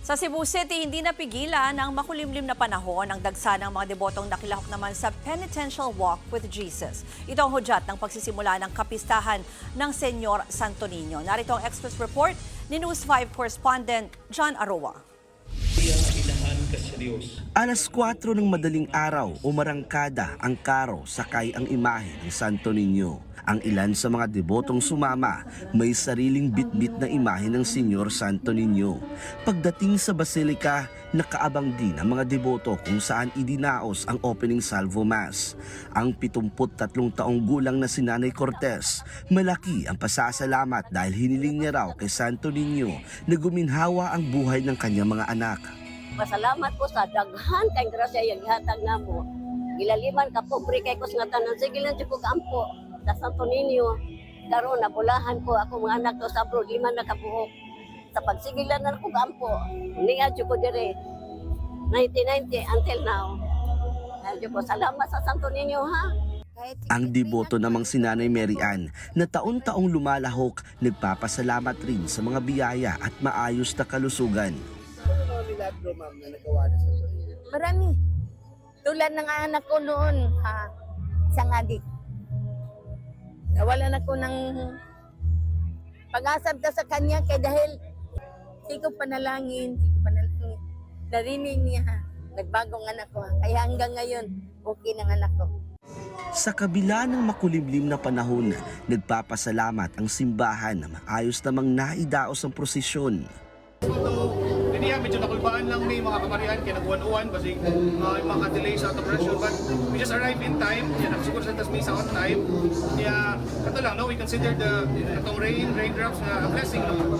Sa Cebu City, hindi napigilan ang makulimlim na panahon ang dagsa ng mga debotong nakilahok naman sa Penitential Walk with Jesus. Ito ang hudyat ng pagsisimula ng kapistahan ng Senyor Santo Niño. Narito ang Express Report ni News 5 correspondent John Aroa. Alas 4 ng madaling araw, umarangkada ang karo sakay ang imahe ng Santo Niño. Ang ilan sa mga debotong sumama, may sariling bitbit na imahe ng Senyor Santo Niño. Pagdating sa Basilika, nakaabang din ang mga deboto kung saan idinaos ang opening salvo mass. Ang 73 taong gulang na si Nanay Cortez, malaki ang pasasalamat dahil hiniling niya raw kay Santo Niño na guminhawa ang buhay ng kanyang mga anak. Pasalamat po sa daghan kay grasya yung ihatag namo. Gilaliman ka po pre kay kus nga tanan sige lang jud ko kampo sa Santo Niño. Karon nabulahan ko ako mga anak to sa abroad 5 na kabuok. Sa pagsigilan na ko kampo. Niya jud ko dire 1990 until now. Jud ko salamat sa Santo Niño ha. Ang deboto namang si Nanay Mary Ann na taon-taong lumalahok, nagpapasalamat rin sa mga biyaya at maayos na kalusugan. Milagro, ma'am, na nagawa na sa sarili? Marami. Tulad ng anak ko noon, isang adik. Nawalan ako ng pag-asab ka sa kanya kaya dahil di ko panalangin, narinig niya, nagbagong anak ko. Kaya hanggang ngayon, okay ng anak ko. Sa kabila ng makulimlim na panahon, nagpapasalamat ang simbahan na maayos namang naidaos ang prosesyon. Hindi medyo nakulbaan lang may mga kamarihan kaya nagwan-uwan kasi yung mga delay sa operation, but we just arrived in time. Kaya nagsiguro sa Misa on time. Kaya kato lang, no, we consider itong raindrops na a blessing. No?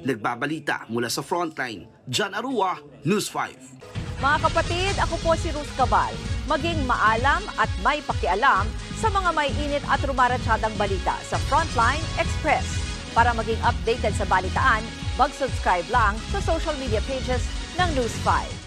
Nagbabalita mula sa Frontline, John Arua, News 5. Mga kapatid, ako po si Ruth Cabal. Maging maalam at may pakialam sa mga may init at rumaratsadang balita sa Frontline Express. Para maging updated sa balitaan, mag-subscribe lang sa social media pages ng News 5.